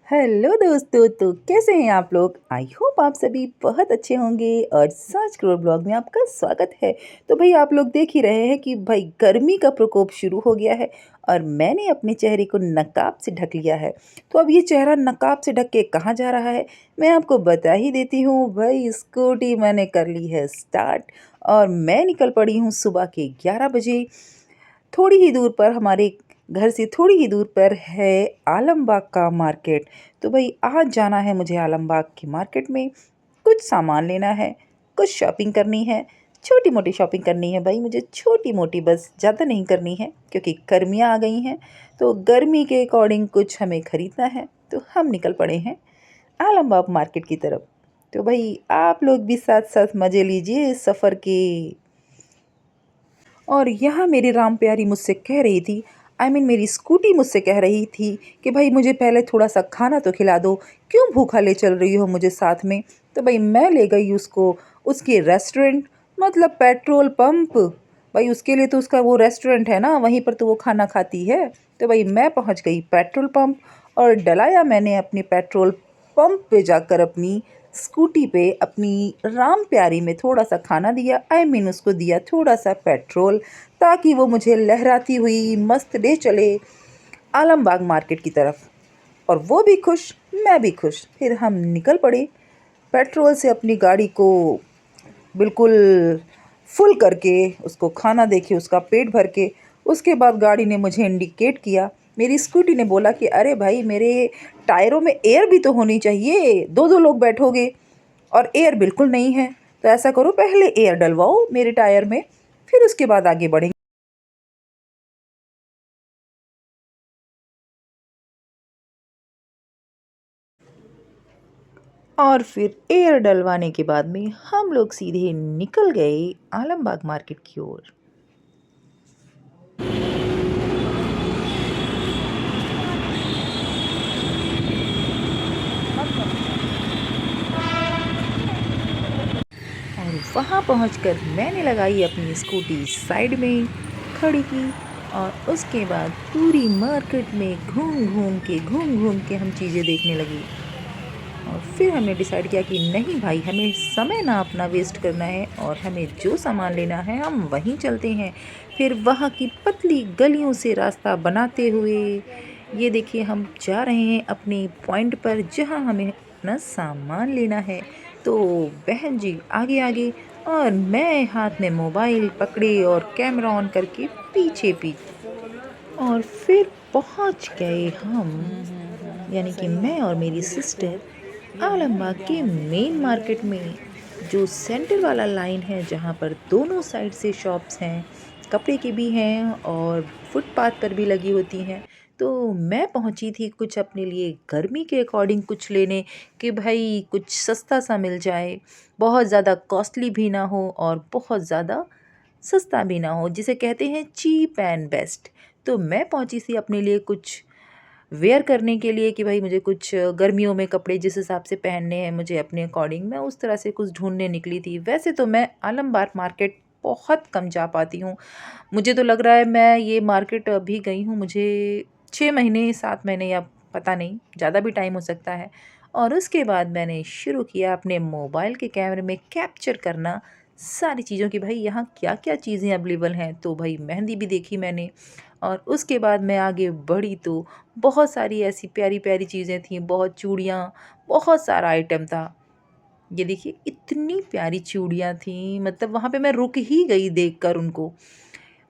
Hello दोस्तों, तो कैसे हैं आप लोग? आई होप आप सभी बहुत अच्छे होंगे और सच करोड़ ब्लॉग में आपका स्वागत है। तो भाई आप लोग देख ही रहे हैं कि भाई गर्मी का प्रकोप शुरू हो गया है और मैंने अपने चेहरे को नकाब से ढक लिया है। तो अब ये चेहरा नकाब से ढक के कहाँ जा रहा है, मैं आपको बता ही देती हूँ। भाई स्कूटी मैंने कर ली है स्टार्ट और मैं निकल पड़ी हूँ सुबह के 11 बजे। थोड़ी ही दूर पर हमारे घर से थोड़ी ही दूर पर है आलमबाग का मार्केट। तो भाई आज जाना है मुझे आलमबाग की मार्केट में, कुछ सामान लेना है, कुछ शॉपिंग करनी है। छोटी मोटी शॉपिंग करनी है भाई, मुझे छोटी मोटी, बस ज़्यादा नहीं करनी है क्योंकि गर्मियाँ आ गई हैं। तो गर्मी के अकॉर्डिंग कुछ हमें ख़रीदना है, तो हम निकल पड़े हैं आलमबाग मार्केट की तरफ। तो भाई आप लोग भी साथ साथ मज़े लीजिए इस सफ़र के। और यहाँ मेरी राम प्यारी मुझसे कह रही थी, मेरी स्कूटी मुझसे कह रही थी कि भाई मुझे पहले थोड़ा सा खाना तो खिला दो, क्यों भूखा ले चल रही हो मुझे साथ में। तो भाई मैं ले गई उसको उसके रेस्टोरेंट, मतलब पेट्रोल पंप। भाई उसके लिए तो उसका वो रेस्टोरेंट है ना, वहीं पर तो वो खाना खाती है। तो भाई मैं पहुँच गई पेट्रोल पंप और डलाया मैंने अपने पेट्रोल पंप पे जाकर अपनी स्कूटी पे अपनी राम प्यारी में थोड़ा सा खाना दिया, उसको दिया थोड़ा सा पेट्रोल, ताकि वो मुझे लहराती हुई मस्त ले चले आलमबाग मार्केट की तरफ। और वो भी खुश, मैं भी खुश। फिर हम निकल पड़े पेट्रोल से अपनी गाड़ी को बिल्कुल फुल करके, उसको खाना देके उसका पेट भर के। उसके बाद गाड़ी ने मुझे इंडिकेट किया, मेरी स्कूटी ने बोला कि अरे भाई मेरे टायरों में एयर भी तो होनी चाहिए, दो दो लोग बैठोगे और एयर बिल्कुल नहीं है। तो ऐसा करो पहले एयर डलवाओ मेरे टायर में, फिर उसके बाद आगे बढ़ेंगे। और फिर एयर डलवाने के बाद में हम लोग सीधे निकल गए आलमबाग मार्केट की ओर। और वहाँ पहुँचकर मैंने लगाई अपनी स्कूटी साइड में खड़ी की और उसके बाद पूरी मार्केट में घूम घूम के हम चीज़ें देखने लगी। और फिर हमने डिसाइड किया कि नहीं भाई, हमें समय ना अपना वेस्ट करना है और हमें जो सामान लेना है हम वहीं चलते हैं। फिर वहाँ की पतली गलियों से रास्ता बनाते हुए ये देखिए हम जा रहे हैं अपने पॉइंट पर जहाँ हमें अपना सामान लेना है। तो बहन जी आगे आगे और मैं हाथ में मोबाइल पकड़े और कैमरा ऑन करके पीछे पीछे। और फिर पहुंच गए हम, यानी कि मैं और मेरी सिस्टर, आलमबाग के मेन मार्केट में, जो सेंटर वाला लाइन है जहाँ पर दोनों साइड से शॉप्स हैं, कपड़े की भी हैं और फुटपाथ पर भी लगी होती हैं। तो मैं पहुंची थी कुछ अपने लिए गर्मी के अकॉर्डिंग कुछ लेने, कि भाई कुछ सस्ता सा मिल जाए, बहुत ज़्यादा कॉस्टली भी ना हो और बहुत ज़्यादा सस्ता भी ना हो, जिसे कहते हैं चीप एंड बेस्ट। तो मैं पहुंची थी अपने लिए कुछ वेयर करने के लिए, कि भाई मुझे कुछ गर्मियों में कपड़े जिस हिसाब से पहनने हैं मुझे अपने अकॉर्डिंग, मैं उस तरह से कुछ ढूंढने निकली थी। वैसे तो मैं आलमबाग मार्केट बहुत कम जा पाती हूँ। मुझे तो लग रहा है मैं ये मार्केट अभी गई हूँ, मुझे 6 महीने 7 महीने या पता नहीं, ज़्यादा भी टाइम हो सकता है। और उसके बाद मैंने शुरू किया अपने मोबाइल के कैमरे में कैप्चर करना सारी चीज़ों की, भाई यहाँ क्या क्या चीज़ें अवेलेबल हैं। तो भाई मेहंदी भी देखी मैंने और उसके बाद मैं आगे बढ़ी तो बहुत सारी ऐसी प्यारी प्यारी चीज़ें थीं, बहुत चूड़ियाँ, बहुत सारा आइटम था। ये देखिए इतनी प्यारी चूड़ियाँ थीं, मतलब वहाँ पे मैं रुक ही गई देखकर उनको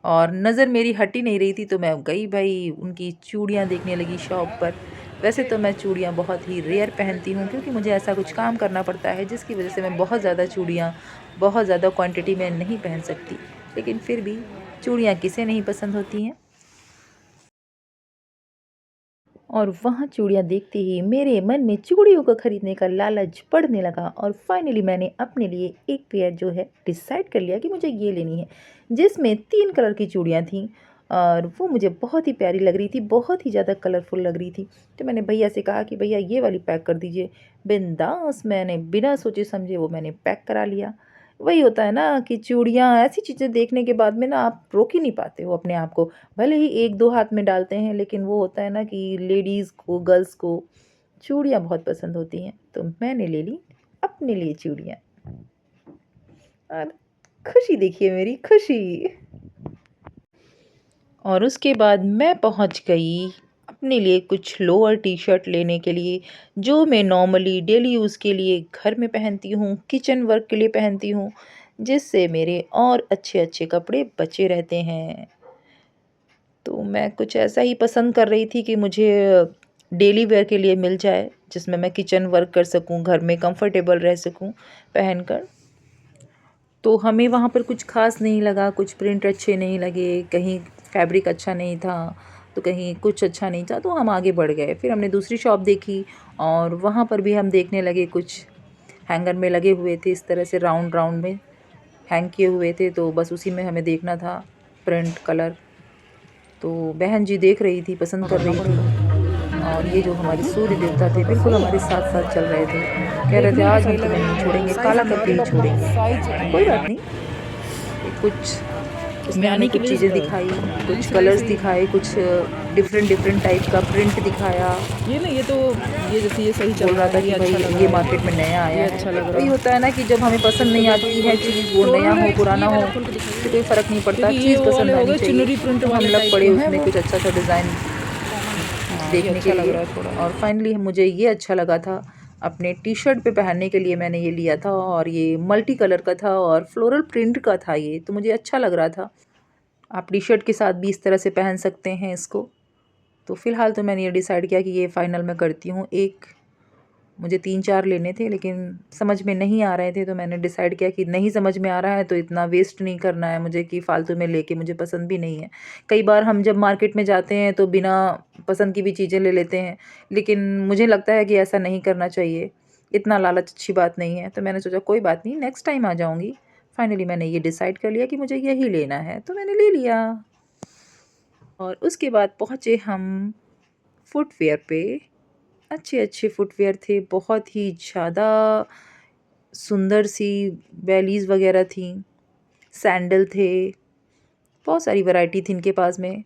और नज़र मेरी हट ही नहीं रही थी, तो मैं गई भाई उनकी चूड़ियाँ देखने लगी शॉप पर। वैसे तो मैं चूड़ियाँ बहुत ही रेयर पहनती हूँ क्योंकि मुझे ऐसा कुछ काम करना पड़ता है जिसकी वजह से मैं बहुत ज़्यादा चूड़ियाँ बहुत ज़्यादा क्वांटिटी में नहीं पहन सकती। लेकिन फिर भी चूड़ियाँ किसे नहीं पसंद होती हैं। और वहाँ चूड़ियाँ देखते ही मेरे मन में चूड़ियों को खरीदने का लालच बढ़ने लगा और फाइनली मैंने अपने लिए एक पेयर जो है डिसाइड कर लिया कि मुझे ये लेनी है, जिसमें 3 कलर की चूड़ियाँ थीं और वो मुझे बहुत ही प्यारी लग रही थी, बहुत ही ज़्यादा कलरफुल लग रही थी। तो मैंने भैया से कहा कि भैया ये वाली पैक कर दीजिए। बिंदास मैंने बिना सोचे समझे वो मैंने पैक करा लिया। वही होता है ना कि चूड़ियाँ ऐसी चीज़ें देखने के बाद में ना आप रोक ही नहीं पाते हो अपने आप को। भले ही 1-2 हाथ में डालते हैं, लेकिन वो होता है ना कि लेडीज़ को, गर्ल्स को चूड़ियाँ बहुत पसंद होती हैं, तो मैंने ले ली अपने लिए चूड़ियाँ। और खुशी देखिए मेरी खुशी। और उसके बाद मैं पहुंच गई अपने लिए कुछ लोअर टी शर्ट लेने के लिए, जो मैं नॉर्मली डेली यूज़ के लिए घर में पहनती हूँ, किचन वर्क के लिए पहनती हूँ, जिससे मेरे और अच्छे अच्छे कपड़े बचे रहते हैं। तो मैं कुछ ऐसा ही पसंद कर रही थी कि मुझे डेली वेयर के लिए मिल जाए, जिसमें मैं किचन वर्क कर सकूं, घर में कंफर्टेबल रह सकूं पहनकर। तो हमें वहाँ पर कुछ ख़ास नहीं लगा, कुछ प्रिंट अच्छे नहीं लगे, कहीं फैब्रिक अच्छा नहीं था, तो कहीं कुछ अच्छा नहीं था, तो हम आगे बढ़ गए। फिर हमने दूसरी शॉप देखी और वहाँ पर भी हम देखने लगे, कुछ हैंगर में लगे हुए थे, इस तरह से राउंड राउंड में हैंग किए हुए थे, तो बस उसी में हमें देखना था प्रिंट, कलर। तो बहन जी देख रही थी, पसंद कर रही थी। और ये जो हमारे सूर्य देवता थे बिल्कुल हमारे साथ साथ चल रहे थे, कह रहे थे आज हम तुम्हें नहीं छोड़ेंगे, काला करके ही छोड़ेंगे। कोई बात नहीं, कुछ उसने हमें कुछ चीज़ें दिखाई, कुछ कलर्स दिखाए, कुछ डिफरेंट डिफरेंट टाइप का प्रिंट दिखाया। ये ना, ये जैसे ये सही चल बोल रहा था कि भाई ये मार्केट में नया आया है। वही होता है ना कि जब हमें पसंद नहीं आती है चीज़, वो नया हो पुराना हो, तो कोई फ़र्क नहीं पड़ता, चीज़ पसंद आनी चाहिए। तो हम लग पड़े उसमें कुछ अच्छा सा डिज़ाइन देखने के लिए। और फाइनली मुझे ये अच्छा लगा था, अपने टी शर्ट पे पहनने के लिए मैंने ये लिया था, और ये मल्टी कलर का था और फ्लोरल प्रिंट का था ये, तो मुझे अच्छा लग रहा था। आप टी शर्ट के साथ भी इस तरह से पहन सकते हैं इसको। तो फ़िलहाल तो मैंने ये डिसाइड किया कि ये फ़ाइनल मैं करती हूँ। एक मुझे 3-4 लेने थे, लेकिन समझ में नहीं आ रहे थे, तो मैंने डिसाइड किया कि नहीं समझ में आ रहा है तो इतना वेस्ट नहीं करना है मुझे कि फ़ालतू में लेके, मुझे पसंद भी नहीं है। कई बार हम जब मार्केट में जाते हैं तो बिना पसंद की भी चीज़ें ले लेते हैं, लेकिन मुझे लगता है कि ऐसा नहीं करना चाहिए, इतना लालच अच्छी बात नहीं है। तो मैंने सोचा कोई बात नहीं, नेक्स्ट टाइम आ जाऊँगी। फाइनली मैंने ये डिसाइड कर लिया कि मुझे यही लेना है, तो मैंने ले लिया। और उसके बाद पहुँचे हम फुटवियर पे। अच्छे अच्छे फुटवियर थे, बहुत ही ज़्यादा सुंदर सी बैलीज़ वगैरह थी, सैंडल थे, बहुत सारी वैरायटी थी इनके पास में।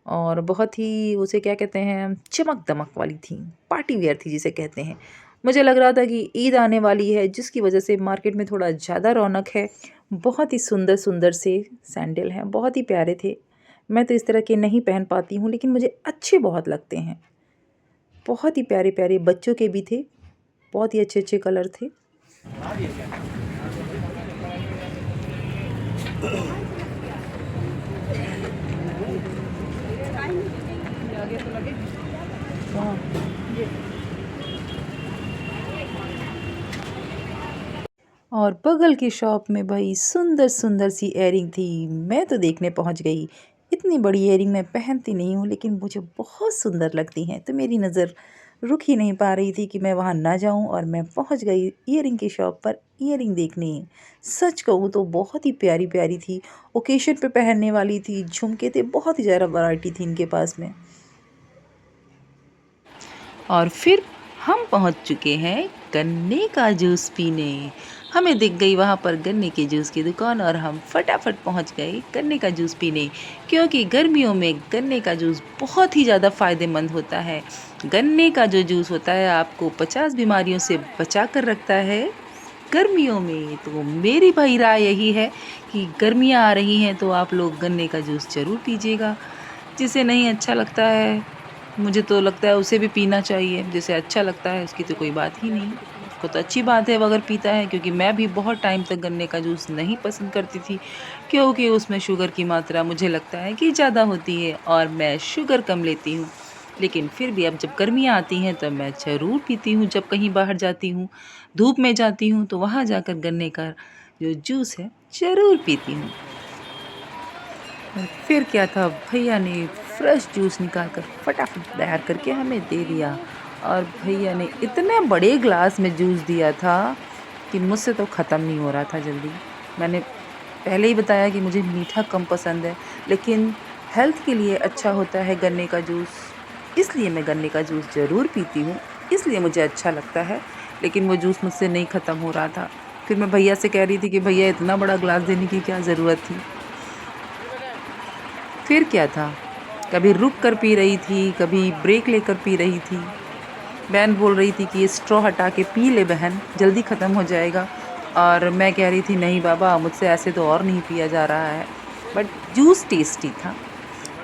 और बहुत ही उसे क्या कहते हैं, चमक दमक वाली थी, पार्टी वेयर थी जिसे कहते हैं। मुझे लग रहा था कि ईद आने वाली है, जिसकी वजह से मार्केट में थोड़ा ज़्यादा रौनक है। बहुत ही सुंदर सुंदर से सैंडल हैं, बहुत ही प्यारे थे। मैं तो इस तरह के नहीं पहन पाती हूँ, लेकिन मुझे अच्छे बहुत लगते हैं। बहुत ही प्यारे प्यारे बच्चों के भी थे, बहुत ही अच्छे अच्छे कलर थे। और बगल की शॉप में भाई सुंदर सुंदर सी इयरिंग थी, मैं तो देखने पहुंच गई। इतनी बड़ी इयरिंग मैं पहनती नहीं हूँ, लेकिन मुझे बहुत सुंदर लगती हैं, तो मेरी नज़र रुक ही नहीं पा रही थी कि मैं वहाँ ना जाऊँ, और मैं पहुँच गई इयरिंग की शॉप पर इयरिंग देखने। सच कहूँ तो बहुत ही प्यारी प्यारी थी, ओकेशन पे पहनने वाली थी, झुमके थे, बहुत ही ज़्यादा वैरायटी थी इनके पास में। और फिर हम पहुंच चुके हैं गन्ने का जूस पीने। हमें दिख गई वहाँ पर गन्ने के जूस की दुकान, और हम फटाफट पहुंच गए गन्ने का जूस पीने, क्योंकि गर्मियों में गन्ने का जूस बहुत ही ज़्यादा फ़ायदेमंद होता है। गन्ने का जो जूस होता है आपको 50 बीमारियों से बचा कर रखता है गर्मियों में। तो मेरी भाई राय यही है कि गर्मियाँ आ रही हैं तो आप लोग गन्ने का जूस ज़रूर पीजिएगा। जिसे नहीं अच्छा लगता है, मुझे तो लगता है उसे भी पीना चाहिए, जिसे अच्छा लगता है उसकी तो कोई बात ही नहीं। उसको तो अच्छी बात है वो अगर पीता है, क्योंकि मैं भी बहुत टाइम तक गन्ने का जूस नहीं पसंद करती थी, क्योंकि उसमें शुगर की मात्रा मुझे लगता है कि ज़्यादा होती है, और मैं शुगर कम लेती हूँ। लेकिन फिर भी अब जब गर्मियाँ आती हैं तो मैं ज़रूर पीती हूँ। जब कहीं बाहर जाती हूँ, धूप में जाती हूँ, तो वहाँ जाकर गन्ने का जो जूस है ज़रूर पीती हूँ। फिर क्या था, भैया ने फ्रेश जूस निकाल कर फटाफट तैयार करके हमें दे दिया, और भैया ने इतने बड़े ग्लास में जूस दिया था कि मुझसे तो ख़त्म नहीं हो रहा था जल्दी। मैंने पहले ही बताया कि मुझे मीठा कम पसंद है, लेकिन हेल्थ के लिए अच्छा होता है गन्ने का जूस, इसलिए मैं गन्ने का जूस ज़रूर पीती हूँ, इसलिए मुझे अच्छा लगता है। लेकिन वो जूस मुझसे नहीं ख़त्म हो रहा था। फिर मैं भैया से कह रही थी कि भैया इतना बड़ा ग्लास देने की क्या ज़रूरत थी। फिर क्या था, कभी रुक कर पी रही थी, कभी ब्रेक लेकर पी रही थी। बहन बोल रही थी कि ये स्ट्रॉ हटा के पी ले बहन, जल्दी ख़त्म हो जाएगा। और मैं कह रही थी नहीं बाबा, मुझसे ऐसे तो और नहीं पिया जा रहा है। बट जूस टेस्टी था।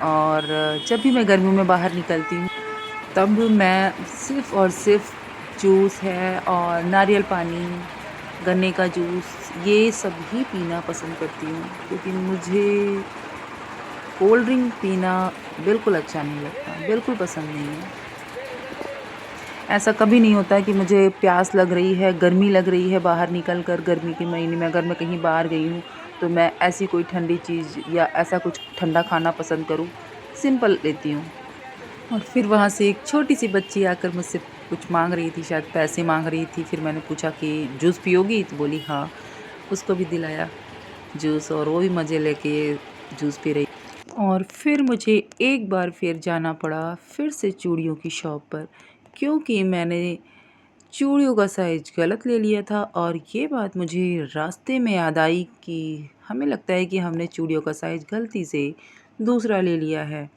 और जब भी मैं गर्मियों में बाहर निकलती हूँ तब मैं सिर्फ़ और सिर्फ़ जूस है और नारियल पानी, गन्ने का जूस, ये सब ही पीना पसंद करती हूँ, क्योंकि मुझे कोल्ड ड्रिंक पीना बिल्कुल अच्छा नहीं लगता, बिल्कुल पसंद नहीं है। ऐसा कभी नहीं होता है कि मुझे प्यास लग रही है, गर्मी लग रही है, बाहर निकल कर गर्मी के महीने में अगर मैं कहीं बाहर गई हूँ तो मैं ऐसी कोई ठंडी चीज़ या ऐसा कुछ ठंडा खाना पसंद करूँ, सिंपल लेती हूँ। और फिर वहाँ से एक छोटी-सी बच्ची आकर मुझसे कुछ माँग रही थी, शायद पैसे माँग रही थी। फिर मैंने पूछा कि जूस पियोगी? तो बोली हाँ। उसको भी दिलाया जूस और वो भी मज़े लेके जूस पी रही। और फिर मुझे एक बार फिर जाना पड़ा फिर से चूड़ियों की शॉप पर, क्योंकि मैंने चूड़ियों का साइज़ गलत ले लिया था। और ये बात मुझे रास्ते में याद आई कि हमें लगता है कि हमने चूड़ियों का साइज़ गलती से दूसरा ले लिया है।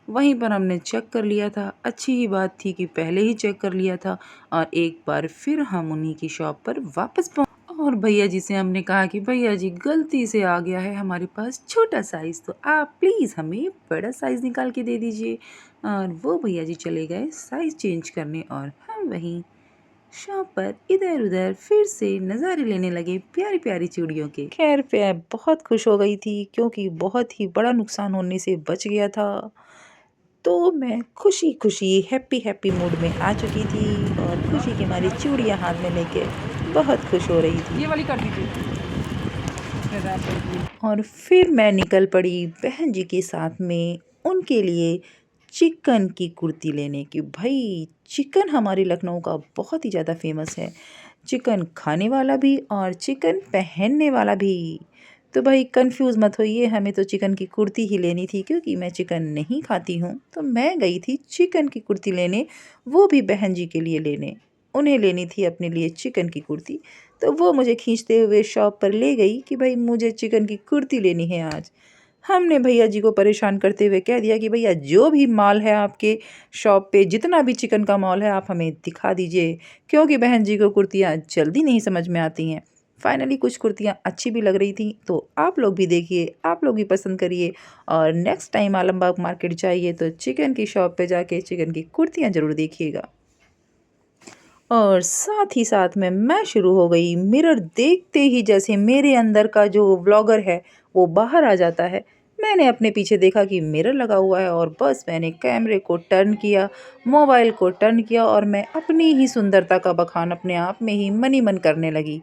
वहीं पर हमने चेक कर लिया था, अच्छी ही बात थी कि पहले ही चेक कर लिया था। और एक बार फिर हम उन्हीं की शॉप पर वापस और भैया जी से हमने कहा कि भैया जी गलती से आ गया है हमारे पास छोटा साइज़, तो आप प्लीज़ हमें बड़ा साइज़ निकाल के दे दीजिए। और वो भैया जी चले गए साइज़ चेंज करने और हम वहीं शॉप पर इधर-उधर फिर से नज़ारे लेने लगे प्यारी-प्यारी चूड़ियों के। खैर मैं बहुत खुश हो गई थी, क्योंकि बहुत ही बड़ा नुकसान होने से बच गया था। तो मैं खुशी-खुशी हैप्पी मूड में आ चुकी थी और खुशी की मारी चूड़ियाँ हाथ में लेके बहुत खुश हो रही थी। ये वाली कर दीजिए। और फिर मैं निकल पड़ी बहन जी के साथ में उनके लिए चिकन की कुर्ती लेने की। भाई चिकन हमारे लखनऊ का बहुत ही ज़्यादा फेमस है, चिकन खाने वाला भी और चिकन पहनने वाला भी। तो भाई कंफ्यूज मत होइए, हमें तो चिकन की कुर्ती ही लेनी थी, क्योंकि मैं चिकन नहीं खाती हूँ। तो मैं गई थी चिकन की कुर्ती लेने, वो भी बहन जी के लिए लेने। उन्हें लेनी थी अपने लिए चिकन की कुर्ती। तो वो मुझे खींचते हुए शॉप पर ले गई कि भाई मुझे चिकन की कुर्ती लेनी है आज। हमने भैया जी को परेशान करते हुए कह दिया कि भैया जो भी माल है आपके शॉप पे, जितना भी चिकन का माल है आप हमें दिखा दीजिए, क्योंकि बहन जी को कुर्तियाँ जल्दी नहीं समझ में आती हैं। फाइनली कुछ कुर्तियाँ अच्छी भी लग रही थी, तो आप लोग भी देखिए, आप लोग भी पसंद करिए। और नेक्स्ट टाइम आलमबाग मार्केट जाइए तो चिकन की शॉप पे जाके चिकन की कुर्तियाँ ज़रूर देखिएगा। और साथ ही साथ में मैं शुरू हो गई मिरर देखते ही, जैसे मेरे अंदर का जो व्लॉगर है वो बाहर आ जाता है। मैंने अपने पीछे देखा कि मिरर लगा हुआ है और बस मैंने कैमरे को टर्न किया, मोबाइल को टर्न किया और मैं अपनी ही सुंदरता का बखान अपने आप में ही मन ही मन करने लगी।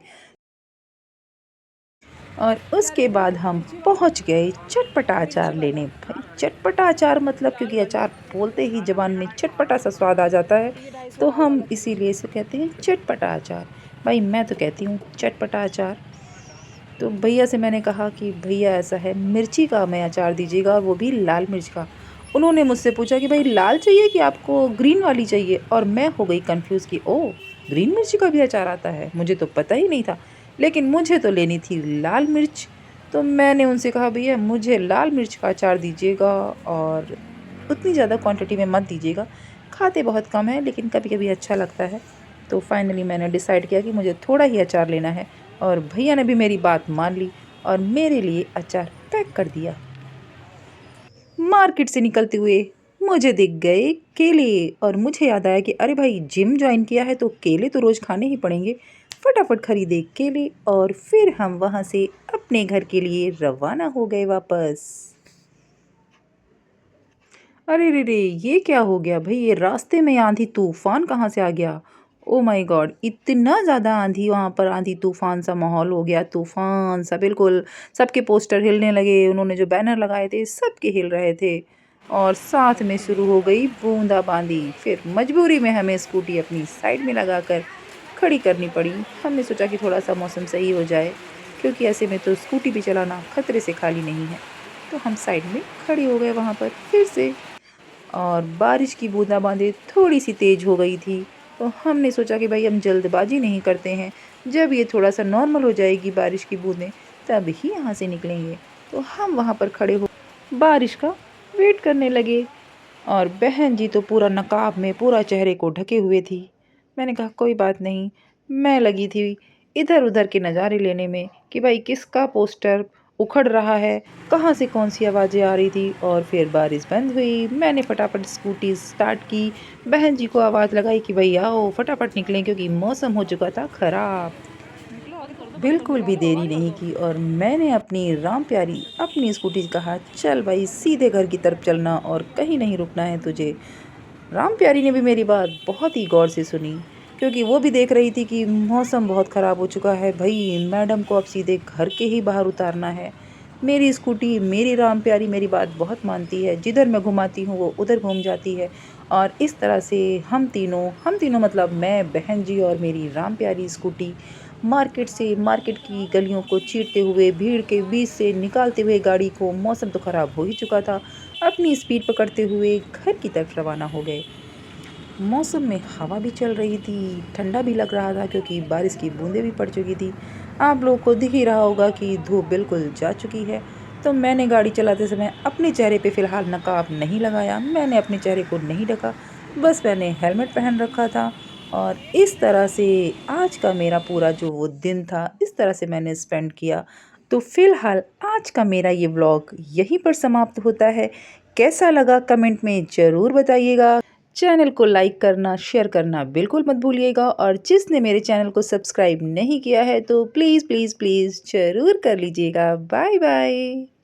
और उसके बाद हम पहुंच गए चटपटा अचार लेने। भाई चटपटा अचार मतलब, क्योंकि अचार बोलते ही ज़बान में चटपटा सा स्वाद आ जाता है, तो हम इसीलिए इसे कहते हैं चटपटा अचार। भाई मैं तो कहती हूँ चटपटा अचार। तो भैया से मैंने कहा कि भैया ऐसा है, मिर्ची का हमें अचार दीजिएगा, और वो भी लाल मिर्च का। उन्होंने मुझसे पूछा कि भाई लाल चाहिए कि आपको ग्रीन वाली चाहिए, और मैं हो गई कंफ्यूज कि ओह ग्रीन मिर्ची का भी अचार आता है, मुझे तो पता ही नहीं था। लेकिन मुझे तो लेनी थी लाल मिर्च। तो मैंने उनसे कहा भैया मुझे लाल मिर्च का अचार दीजिएगा, और उतनी ज़्यादा क्वांटिटी में मत दीजिएगा, खाते बहुत कम है लेकिन कभी कभी अच्छा लगता है। तो फाइनली मैंने डिसाइड किया कि मुझे थोड़ा ही अचार लेना है, और भैया ने भी मेरी बात मान ली और मेरे लिए अचार पैक कर दिया। मार्केट से निकलते हुए मुझे दिख गए केले, और मुझे याद आया कि अरे भाई जिम ज्वाइन किया है तो केले तो रोज़ खाने ही पड़ेंगे। फटाफट खरीदे केले और फिर हम वहाँ से अपने घर के लिए रवाना हो गए वापस। अरे रे रे, ये क्या हो गया भाई, ये रास्ते में आंधी तूफान कहाँ से आ गया। ओ माय गॉड, इतना ज़्यादा आंधी, वहाँ पर आंधी तूफान सा माहौल हो गया, तूफान सा बिल्कुल। सबके पोस्टर हिलने लगे, उन्होंने जो बैनर लगाए थे सबके हिल रहे थे। और साथ में शुरू हो गई बूंदाबांदी। फिर मजबूरी में हमें स्कूटी अपनी साइड में लगाकर खड़ी करनी पड़ी। हमने सोचा कि थोड़ा सा मौसम सही हो जाए, क्योंकि ऐसे में तो स्कूटी भी चलाना खतरे से खाली नहीं है। तो हम साइड में खड़े हो गए वहाँ पर फिर से। और बारिश की बूंदाबांदी थोड़ी सी तेज़ हो गई थी, तो हमने सोचा कि भाई हम जल्दबाजी नहीं करते हैं, जब ये थोड़ा सा नॉर्मल हो जाएगी बारिश की बूंदें तब ही यहाँ से निकलेंगे। तो हम वहाँ पर खड़े हो बारिश का वेट करने लगे। और बहन जी तो पूरा नकाब में पूरा चेहरे को ढके हुए थी। मैंने कहा कोई बात नहीं। मैं लगी थी इधर उधर के नज़ारे लेने में कि भाई किसका पोस्टर उखड़ रहा है, कहाँ से कौन सी आवाज़ें आ रही थी। और फिर बारिश बंद हुई, मैंने फटाफट स्कूटी स्टार्ट की, बहन जी को आवाज़ लगाई कि भाई आओ फटाफट निकलें क्योंकि मौसम हो चुका था ख़राब। बिल्कुल भी देरी नहीं की और मैंने अपनी राम प्यारी अपनी स्कूटी से कहा चल भाई सीधे घर की तरफ चलना और कहीं नहीं रुकना है तुझे। राम प्यारी ने भी मेरी बात बहुत ही गौर से सुनी क्योंकि वो भी देख रही थी कि मौसम बहुत ख़राब हो चुका है भाई, मैडम को अब सीधे घर के ही बाहर उतारना है। मेरी स्कूटी मेरी राम प्यारी मेरी बात बहुत मानती है, जिधर मैं घुमाती हूँ वो उधर घूम जाती है। और इस तरह से हम तीनों मतलब मैं, बहन जी और मेरी राम प्यारी स्कूटी मार्केट की गलियों को चीरते हुए भीड़ के बीच से निकालते हुए गाड़ी को, मौसम तो ख़राब हो ही चुका था, अपनी स्पीड पकड़ते हुए घर की तरफ रवाना हो गए। मौसम में हवा भी चल रही थी, ठंडा भी लग रहा था क्योंकि बारिश की बूंदें भी पड़ चुकी थी। आप लोगों को दिख ही रहा होगा कि धूप बिल्कुल जा चुकी है। तो मैंने गाड़ी चलाते समय अपने चेहरे पे फ़िलहाल नकाब नहीं लगाया, मैंने अपने चेहरे को नहीं ढका, बस मैंने हेलमेट पहन रखा था। और इस तरह से आज का मेरा पूरा जो वो दिन था, इस तरह से मैंने स्पेंड किया। तो फ़िलहाल आज का मेरा ये व्लॉग यहीं पर समाप्त होता है। कैसा लगा कमेंट में ज़रूर बताइएगा। चैनल को लाइक करना, शेयर करना बिल्कुल मत भूलिएगा और जिसने मेरे चैनल को सब्सक्राइब नहीं किया है तो प्लीज़ ज़रूर कर लीजिएगा। Bye bye.